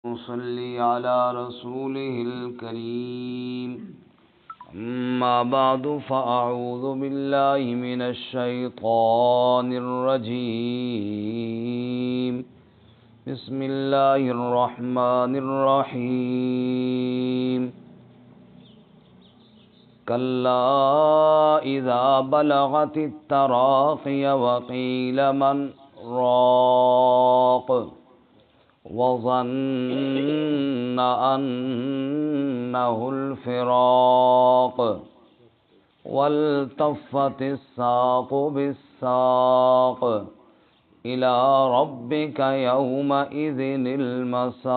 صلی علی رسوله الکریم اما بعد فاعوذ باللہ من الشیطان الرجیم بسم اللہ الرحمن الرحیم کلا اذا بلغت التراقی وقیل من راق وظن أنه الفراق والتفت الساق بالساق إلى ربك يومئذ المساق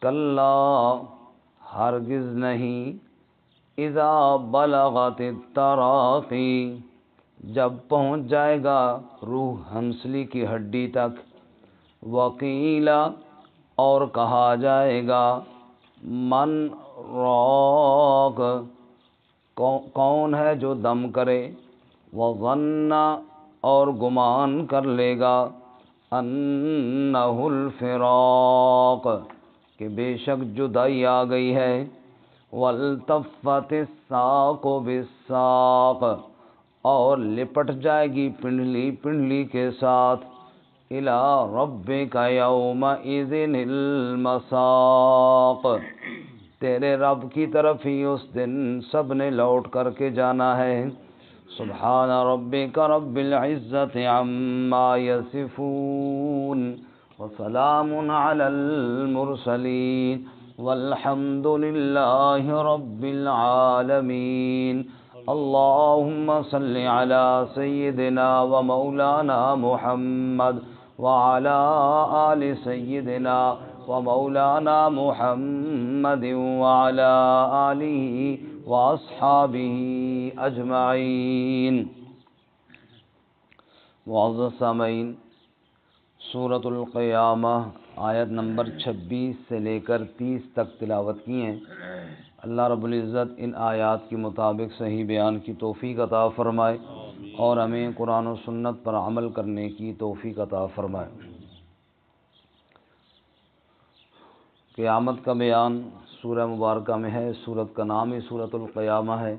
کلا ہرگز نہیں اذا بلغت التراقی جب پہنچ جائے گا روح ہنسلی کی ہڈی تک، وقیلا اور کہا جائے گا من راق کون ہے جو دم کرے، وظن اور گمان کر لے گا انہ الفراق کہ بے شک جدائی آ گئی ہے، والتفت الساق بالساق اور لپٹ جائے گی پنڈلی پنڈلی کے ساتھ، الی ربک یومئذ المساق تیرے رب کی طرف ہی اس دن سب نے لوٹ کر کے جانا ہے۔ سبحان ربک رب العزت عما یصفون وسلام علی المرسلین والحمد للہ رب العالمین۔ اللهم صل على سيدنا ومولانا محمد وعلى آل سيدنا ومولانا محمد وعلى آله وأصحابه أجمعين۔ معزز سامعین، سورۃ القیامہ آیت نمبر 26 سے لے کر 30 تک تلاوت کی ہیں۔ اللہ رب العزت ان آیات کے مطابق صحیح بیان کی توفیق عطا فرمائے اور ہمیں قرآن و سنت پر عمل کرنے کی توفیق عطا فرمائے۔ قیامت کا بیان سورہ مبارکہ میں ہے، سورت کا نام ہی سورۃ القیامہ ہے،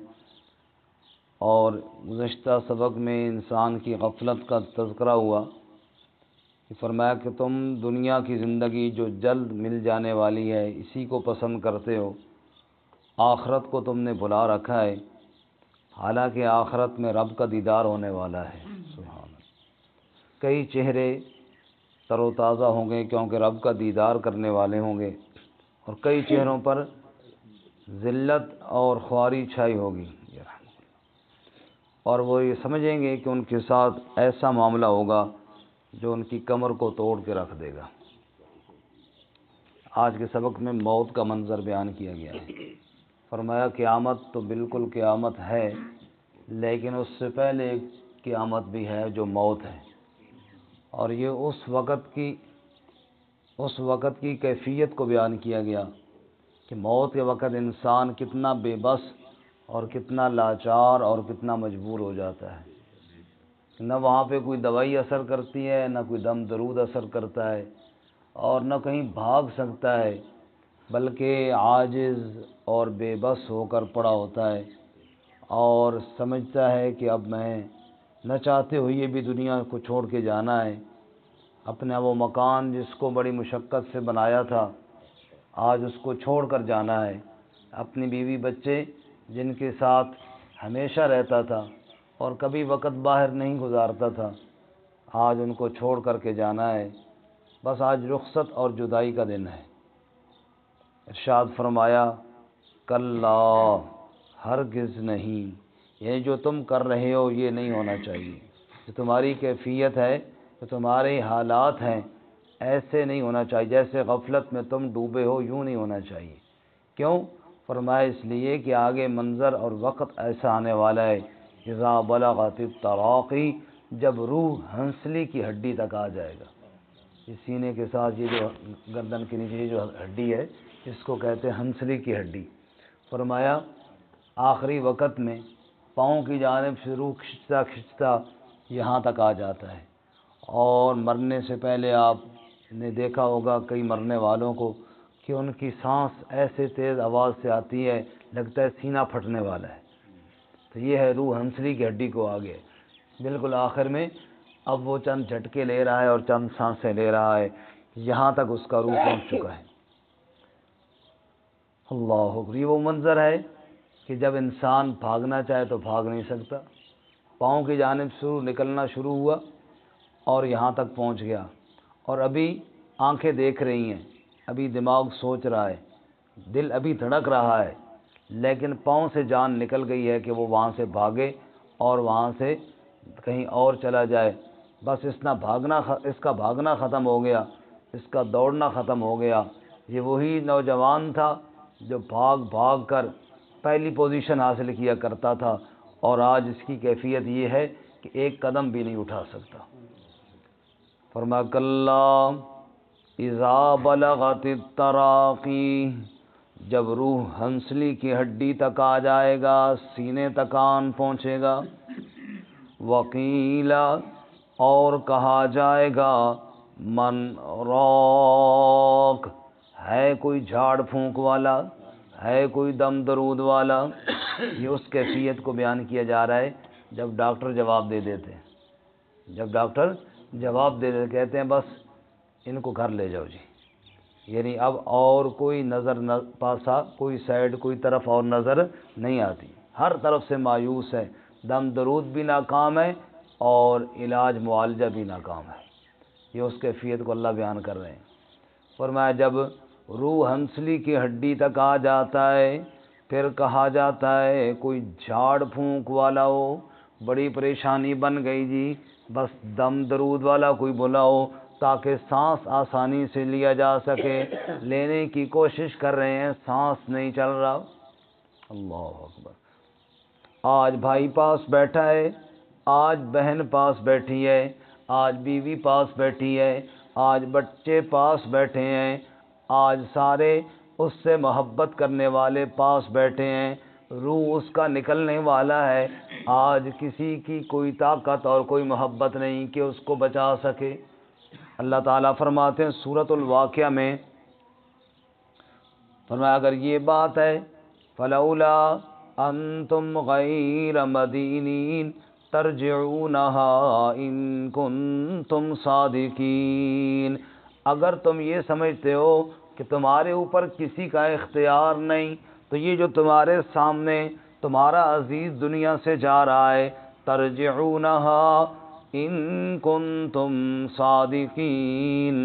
اور گزشتہ سبق میں انسان کی غفلت کا تذکرہ ہوا کہ فرمایا کہ تم دنیا کی زندگی جو جلد مل جانے والی ہے اسی کو پسند کرتے ہو، آخرت کو تم نے بھلا رکھا ہے، حالانکہ آخرت میں رب کا دیدار ہونے والا ہے۔ سبحان اللہ، کئی چہرے تر و تازہ ہوں گے کیونکہ رب کا دیدار کرنے والے ہوں گے، اور کئی چہروں پر ذلت اور خواری چھائی ہوگی، اور وہ یہ سمجھیں گے کہ ان کے ساتھ ایسا معاملہ ہوگا جو ان کی کمر کو توڑ کے رکھ دے گا۔ آج کے سبق میں موت کا منظر بیان کیا گیا ہے۔ فرمایا قیامت تو بالکل قیامت ہے، لیکن اس سے پہلے ایک قیامت بھی ہے جو موت ہے، اور یہ اس وقت کی کیفیت کو بیان کیا گیا کہ موت کے وقت انسان کتنا بے بس اور کتنا لاچار اور کتنا مجبور ہو جاتا ہے، نہ وہاں پہ کوئی دوائی اثر کرتی ہے، نہ کوئی دم درود اثر کرتا ہے، اور نہ کہیں بھاگ سکتا ہے، بلکہ عاجز اور بے بس ہو کر پڑا ہوتا ہے، اور سمجھتا ہے کہ اب میں نہ چاہتے ہوئے بھی دنیا کو چھوڑ کے جانا ہے، اپنا وہ مکان جس کو بڑی مشقت سے بنایا تھا آج اس کو چھوڑ کر جانا ہے، اپنی بیوی بچے جن کے ساتھ ہمیشہ رہتا تھا اور کبھی وقت باہر نہیں گزارتا تھا، آج ان کو چھوڑ کر کے جانا ہے، بس آج رخصت اور جدائی کا دن ہے۔ ارشاد فرمایا کلا ہرگز نہیں، یہ جو تم کر رہے ہو یہ نہیں ہونا چاہیے، جو تمہاری کیفیت ہے، جو تمہارے حالات ہیں، ایسے نہیں ہونا چاہیے، جیسے غفلت میں تم ڈوبے ہو یوں نہیں ہونا چاہیے۔ کیوں؟ فرمایا اس لیے کہ آگے منظر اور وقت ایسا آنے والا ہے اذا بلغت التراقی، جب روح ہنسلی کی ہڈی تک آ جائے گا۔ یہ سینے کے ساتھ یہ جو گردن کے نیچے جو ہڈی ہے اس کو کہتے ہیں ہنسلی کی ہڈی۔ فرمایا آخری وقت میں پاؤں کی جانب سے روح کھچتا کھچتا یہاں تک آ جاتا ہے، اور مرنے سے پہلے آپ نے دیکھا ہوگا کئی مرنے والوں کو کہ ان کی سانس ایسے تیز آواز سے آتی ہے لگتا ہے سینہ پھٹنے والا ہے. تو یہ ہے روح ہنسلی کی ہڈی کو آگے بالکل آخر میں اب وہ چند جھٹکے لے رہا ہے اور چند سانسیں لے رہا ہے، یہاں تک اس کا روح پہنچ چکا ہے. اللہ اکبر. یہ وہ منظر ہے کہ جب انسان بھاگنا چاہے تو بھاگ نہیں سکتا، پاؤں کی جانب نکلنا شروع ہوا اور یہاں تک پہنچ گیا، اور ابھی آنکھیں دیکھ رہی ہیں، ابھی دماغ سوچ رہا ہے، دل ابھی دھڑک رہا ہے، لیکن پاؤں سے جان نکل گئی ہے کہ وہ وہاں سے بھاگے اور وہاں سے کہیں اور چلا جائے. بس اس کا بھاگنا ختم ہو گیا، اس کا دوڑنا ختم ہو گیا. یہ وہی نوجوان تھا جو بھاگ بھاگ کر پہلی پوزیشن حاصل کیا کرتا تھا، اور آج اس کی کیفیت یہ ہے کہ ایک قدم بھی نہیں اٹھا سکتا. فرمایا کلا اذا بلغت التراقی، جب روح ہنسلی کی ہڈی تک آ جائے گا، سینے تک آن پہنچے گا. وقیلا، اور کہا جائے گا من راق، ہے کوئی جھاڑ پھونک والا، ہے کوئی دم درود والا. یہ اس کیفیت کو بیان کیا جا رہا ہے جب ڈاکٹر جواب دے دیتے ہیں. جب ڈاکٹر جواب دے دیتے کہتے ہیں بس ان کو گھر لے جاؤ جی، یعنی اب اور کوئی نظر پاسا، کوئی سائڈ، کوئی طرف اور نظر نہیں آتی، ہر طرف سے مایوس ہے. دم درود بھی ناکام ہے اور علاج معالجہ بھی ناکام ہے. یہ اس کیفیت کو اللہ بیان کر رہے ہیں. فرمایا جب روح ہنسلی کی ہڈی تک آ جاتا ہے پھر کہا جاتا ہے کوئی جھاڑ پھونک والا ہو، بڑی پریشانی بن گئی جی، بس دم درود والا کوئی بلاؤ تاکہ سانس آسانی سے لیا جا سکے. لینے کی کوشش کر رہے ہیں، سانس نہیں چل رہا. اللہ اکبر. آج بھائی پاس بیٹھا ہے، آج بہن پاس بیٹھی ہے، آج بیوی پاس بیٹھی ہے، آج بچے پاس بیٹھے ہیں، آج سارے اس سے محبت کرنے والے پاس بیٹھے ہیں. روح اس کا نکلنے والا ہے، آج کسی کی کوئی طاقت اور کوئی محبت نہیں کہ اس کو بچا سکے. اللہ تعالیٰ فرماتے ہیں سورۃ الواقعہ میں، فرمایا اگر یہ بات ہے فلولا انتم غیر مدینین ترجعونها ان کنتم صادقین، اگر تم یہ سمجھتے ہو کہ تمہارے اوپر کسی کا اختیار نہیں تو یہ جو تمہارے سامنے تمہارا عزیز دنیا سے جا رہا ہے، ترجعونها ان کنتم صادقین،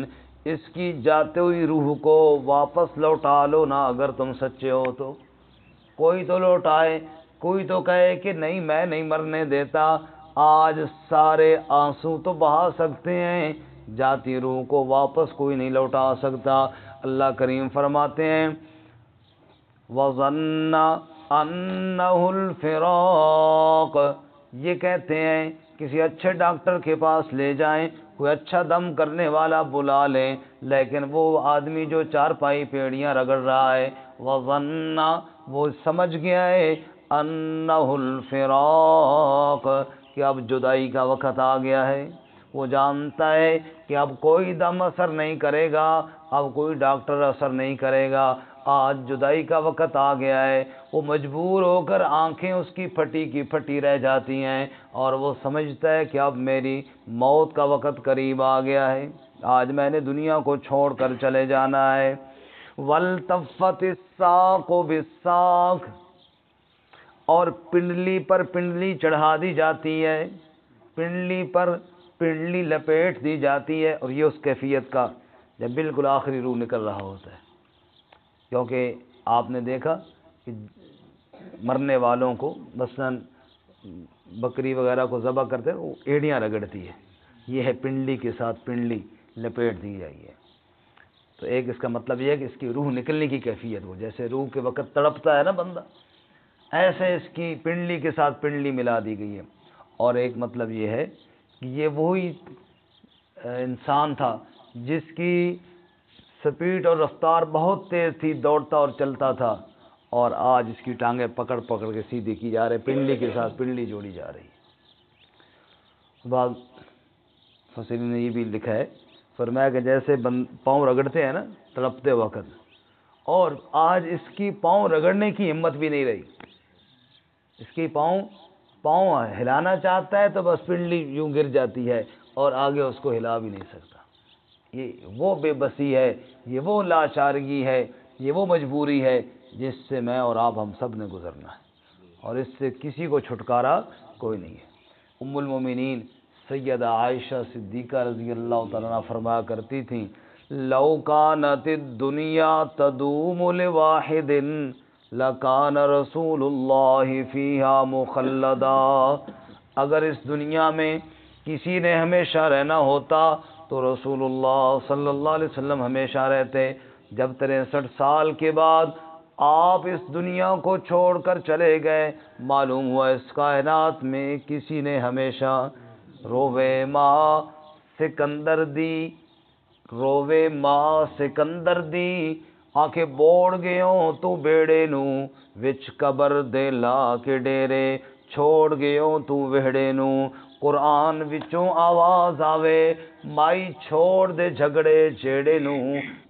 اس کی جاتے ہوئی روح کو واپس لوٹا لو نا اگر تم سچے ہو تو. کوئی تو لوٹائے، کوئی تو کہے کہ نہیں میں نہیں مرنے دیتا. آج سارے آنسو تو بہا سکتے ہیں، جاتی روح کو واپس کوئی نہیں لوٹا سکتا. اللہ کریم فرماتے ہیں وَظَنَّ أَنَّهُ الْفِرَاقُ، یہ کہتے ہیں کسی اچھے ڈاکٹر کے پاس لے جائیں، کوئی اچھا دم کرنے والا بلا لیں، لیکن وہ آدمی جو چارپائی پیڑیاں رگڑ رہا ہے، وَظَنَّ، وہ سمجھ گیا ہے أَنَّهُ الْفِرَاقُ، کہ اب جدائی کا وقت آ گیا ہے. وہ جانتا ہے کہ اب کوئی دم اثر نہیں کرے گا، اب کوئی ڈاکٹر اثر نہیں کرے گا، آج جدائی کا وقت آ گیا ہے. وہ مجبور ہو کر آنکھیں اس کی پھٹی کی پھٹی رہ جاتی ہیں اور وہ سمجھتا ہے کہ اب میری موت کا وقت قریب آ گیا ہے، آج میں نے دنیا کو چھوڑ کر چلے جانا ہے. وَالْتَفَّتِ السَّاقُ بِالسَّاقِ، اور پنڈلی پر پنڈلی چڑھا دی جاتی ہے، پنڈلی پر پنڈلی لپیٹ دی جاتی ہے. اور یہ اس کیفیت کا جب بالکل آخری روح نکل رہا ہوتا ہے. کیونکہ آپ نے دیکھا کہ مرنے والوں کو مثلاً بکری وغیرہ کو ذبح کرتے ہیں وہ ایڑیاں رگڑتی ہے، یہ ہے پنڈلی کے ساتھ پنڈلی لپیٹ دی جائی ہے. تو ایک اس کا مطلب یہ ہے کہ اس کی روح نکلنے کی کیفیت ہو، جیسے روح کے وقت تڑپتا ہے نا بندہ، ایسے اس کی پنڈلی کے ساتھ پنڈلی ملا دی گئی ہے. اور ایک مطلب یہ ہے کہ یہ وہی انسان تھا جس کی سپیڈ اور رفتار بہت تیز تھی، دوڑتا اور چلتا تھا، اور آج اس کی ٹانگیں پکڑ پکڑ کے سیدھی کی جا رہی، پنڈلی کے ساتھ پنڈلی جوڑی جا رہی. بعد مفسرین نے یہ بھی لکھا ہے، فرمایا کہ جیسے پاؤں رگڑتے ہیں نا تڑپتے وقت، اور آج اس کی پاؤں رگڑنے کی ہمت بھی نہیں رہی، اس کی پاؤں ہلانا چاہتا ہے تو بس پنڈلی یوں گر جاتی ہے اور آگے اس کو ہلا بھی نہیں سکتا۔ یہ وہ بے بسی ہے، یہ وہ لاچارگی ہے، یہ وہ مجبوری ہے جس سے میں اور آپ ہم سب نے گزرنا ہے، اور اس سے کسی کو چھٹکارا کوئی نہیں ہے۔ ام المومنین سیدہ عائشہ صدیقہ رضی اللہ تعالیٰ عنہ فرمایا کرتی تھیں، لو کانت الدنیا تدوم لواحد لکان رسول اللہ فیہا مخلدا، اگر اس دنیا میں کسی نے ہمیشہ رہنا ہوتا تو رسول اللہ صلی اللہ علیہ وسلم ہمیشہ رہتے۔ جب 63 سال کے بعد آپ اس دنیا کو چھوڑ کر چلے گئے، معلوم ہوا اس کائنات میں کسی نے ہمیشہ روے ماں سکندر دی آنکھیں بوڑ گیوں تو بیڑے نو وچ قبر دے لا کے ڈیرے، چھوڑ گیوں تو وہڑے نو قرآن وچوں آواز آوے، مائی چھوڑ دے جھگڑے جیڑے نو،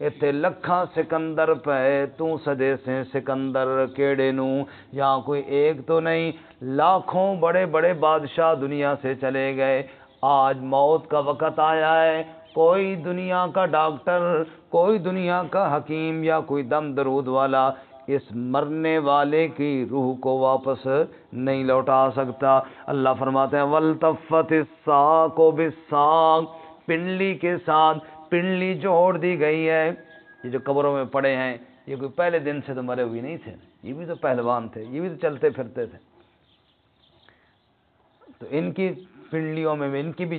ایتھے لکھاں سکندر پے تو سدے سے سکندر کیڑے نو۔ یہاں کوئی ایک تو نہیں، لاکھوں بڑے بڑے بادشاہ دنیا سے چلے گئے، آج موت کا وقت آیا ہے، کوئی دنیا کا ڈاکٹر، کوئی دنیا کا حکیم یا کوئی دم درود والا اس مرنے والے کی روح کو واپس نہیں لوٹا سکتا۔ اللہ فرماتے ہیں وَالْتَفَّتِ السَّاقُ بِالسَّاقِ، پنڈلی کے ساتھ پنڈلی جوڑ دی گئی ہے۔ یہ جو قبروں میں پڑے ہیں یہ کوئی پہلے دن سے تو مرے ہوئے نہیں تھے، یہ بھی تو پہلوان تھے، یہ بھی تو چلتے پھرتے تھے، تو ان کی پنڈلیوں میں ان کی بھی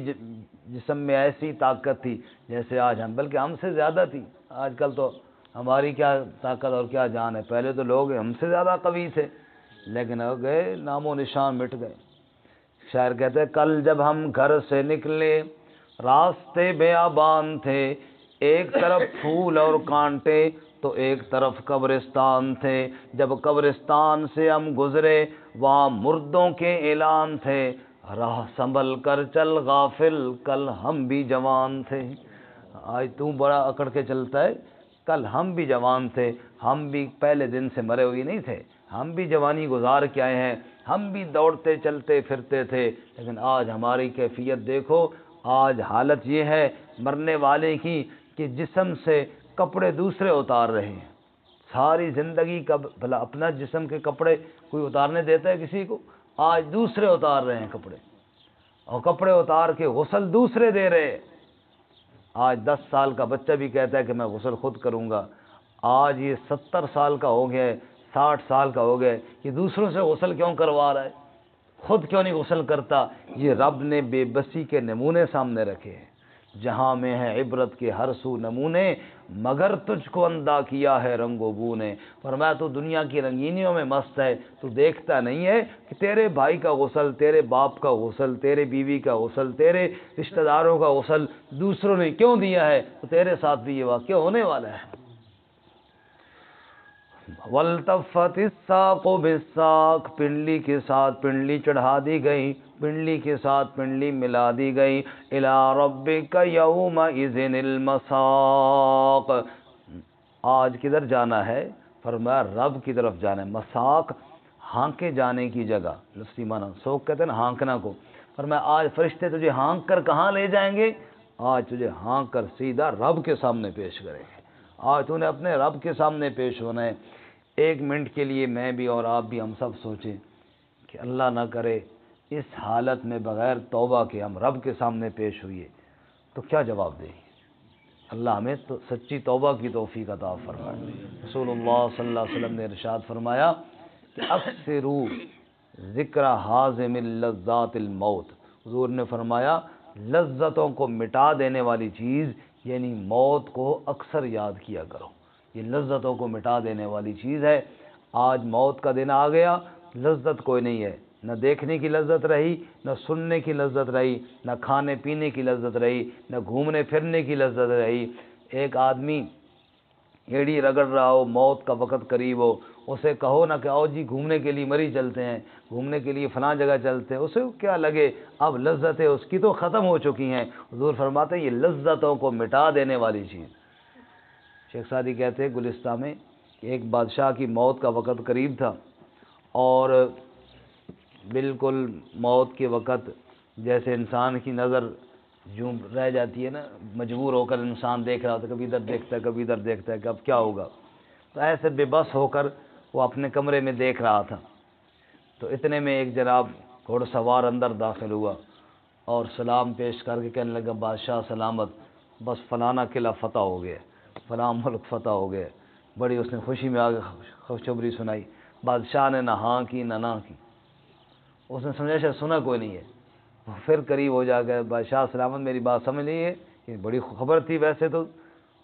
جسم میں ایسی طاقت تھی جیسے آج ہم، بلکہ ہم سے زیادہ تھی۔ آج کل تو ہماری کیا طاقت اور کیا جان ہے، پہلے تو لوگ ہم سے زیادہ قوی تھے، لیکن ہو گئے نام و نشان مٹ گئے۔ شاعر کہتے ہیں کل جب ہم گھر سے نکلے راستے بیابان تھے، ایک طرف پھول اور کانٹے تو ایک طرف قبرستان تھے، جب قبرستان سے ہم گزرے وہاں مردوں کے اعلان تھے، راہ سنبھل کر چل غافل کل ہم بھی جوان تھے۔ آج تو بڑا اکڑ کے چلتا ہے، کل ہم بھی جوان تھے، ہم بھی پہلے دن سے مرے ہوئے نہیں تھے، ہم بھی جوانی گزار کے آئے ہیں، ہم بھی دوڑتے چلتے پھرتے تھے، لیکن آج ہماری کیفیت دیکھو۔ آج حالت یہ ہے مرنے والے کی کہ جسم سے کپڑے دوسرے اتار رہے ہیں، ساری زندگی کا بھلا اپنا جسم کے کپڑے کوئی اتارنے دیتا ہے کسی کو؟ آج دوسرے اتار رہے ہیں کپڑے، اور کپڑے اتار کے غسل دوسرے دے رہے ہیں۔ آج 10 سال کا بچہ بھی کہتا ہے کہ میں غسل خود کروں گا، آج یہ 70 سال کا ہو گیا ہے، 60 سال کا ہو گیا ہے، یہ دوسروں سے غسل کیوں کروا رہا ہے؟ خود کیوں نہیں غسل کرتا؟ یہ رب نے بے بسی کے نمونے سامنے رکھے ہیں، جہاں میں ہے عبرت کے ہر سو نمونے، مگر تجھ کو اندھا کیا ہے رنگ و بو نے۔ فرمایا تو دنیا کی رنگینیوں میں مست ہے، تو دیکھتا نہیں ہے کہ تیرے بھائی کا غسل، تیرے باپ کا غسل، تیرے بیوی کا غسل، تیرے رشتہ داروں کا غسل دوسروں نے کیوں دیا ہے، تو تیرے ساتھ بھی یہ واقعہ ہونے والا ہے۔ وَالْتَفَّتِ السَّاقُ بِالسَّاقِ، پنڈلی کے ساتھ پنڈلی چڑھا دی گئی، پنڈلی کے ساتھ پنڈلی ملا دی گئی۔ إِلَىٰ رَبِّكَ يَوْمَئِذٍ الْمَسَاقُ، آج کدھر جانا ہے؟ فرمایا رب کی طرف جانا ہے۔ مساق ہانکے جانے کی جگہ، لفظی معنی سوق کہتے ہیں نا ہانکنا کو۔ فرمایا آج فرشتے تجھے ہانک کر کہاں لے جائیں گے؟ آج تجھے ہانک کر سیدھا رب کے سامنے پیش کریں گے۔ آج تو نے اپنے رب کے سامنے پیش ہونا ہے۔ ایک منٹ کے لیے میں بھی اور آپ بھی ہم سب سوچیں کہ اللہ نہ کرے اس حالت میں بغیر توبہ کے ہم رب کے سامنے پیش ہوئے تو کیا جواب دیں گے؟ اللہ ہمیں تو سچی توبہ کی توفیق عطا فرمائے۔ رسول اللہ صلی اللہ علیہ وسلم نے ارشاد فرمایا کہ اکثروا ذکر حازم اللذات الموت، حضور نے فرمایا لذتوں کو مٹا دینے والی چیز یعنی موت کو اکثر یاد کیا کرو، یہ لذتوں کو مٹا دینے والی چیز ہے۔ آج موت کا دن آ گیا، لذت کوئی نہیں ہے، نہ دیکھنے کی لذت رہی، نہ سننے کی لذت رہی، نہ کھانے پینے کی لذت رہی، نہ گھومنے پھرنے کی لذت رہی۔ ایک آدمی ایڑی رگڑ رہا ہو، موت کا وقت قریب ہو، اسے کہو نہ کہ آؤ جی گھومنے کے لیے مری چلتے ہیں، گھومنے کے لیے فلاں جگہ چلتے ہیں، اسے کیا لگے، اب لذتیں اس کی تو ختم ہو چکی ہیں۔ حضور فرماتے ہیں یہ لذتوں کو مٹا دینے والی چیز۔ شیخ سعدی کہتے ہیں گلستان میں کہ ایک بادشاہ کی موت کا وقت قریب تھا، اور بالکل موت کے وقت جیسے انسان کی نظر یوں رہ جاتی ہے نا، مجبور ہو کر انسان دیکھ رہا ہوتا ہے، کبھی ادھر دیکھتا ہے کبھی ادھر دیکھتا ہے کہ اب کیا ہوگا، تو ایسے بے بس ہو کر وہ اپنے کمرے میں دیکھ رہا تھا۔ تو اتنے میں ایک جناب گھوڑ سوار اندر داخل ہوا اور سلام پیش کر کے کہنے لگا بادشاہ سلامت، بس فلانا قلعہ فتح ہو گیا، فلاں ملک فتح ہو گیا۔ بڑی اس نے خوشی میں آگے خوشخبری سنائی۔ بادشاہ نے نہ ہاں کی نہ کی، اس نے سمجھا شاید سنا کوئی نہیں ہے۔ پھر قریب ہو جا کے بادشاہ سلامت میری بات سمجھ لیے، یہ بڑی خبر تھی، ویسے تو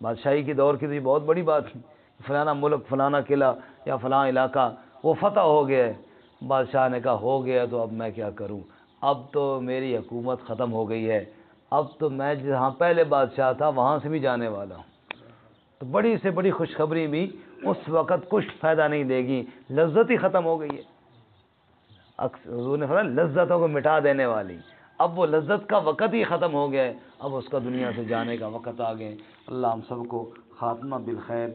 بادشاہی کی دور کی تو یہ بہت بڑی بات تھی، فلانا ملک فلانا قلعہ یا فلاں علاقہ وہ فتح ہو گیا ہے۔ بادشاہ نے کہا ہو گیا تو اب میں کیا کروں، اب تو میری حکومت ختم ہو گئی ہے، اب تو میں جہاں پہلے بادشاہ تھا وہاں سے بھی جانے والا ہوں۔ تو بڑی سے بڑی خوشخبری بھی اس وقت کچھ فائدہ نہیں دے گی، لذت ہی ختم ہو گئی ہے۔ حضور نے فرمایا لذتوں کو مٹا دینے والی، اب وہ لذت کا وقت ہی ختم ہو گیا ہے، اب اس کا دنیا سے جانے کا وقت آ گیا۔ اللہ ہم سب کو خاتمہ بالخیر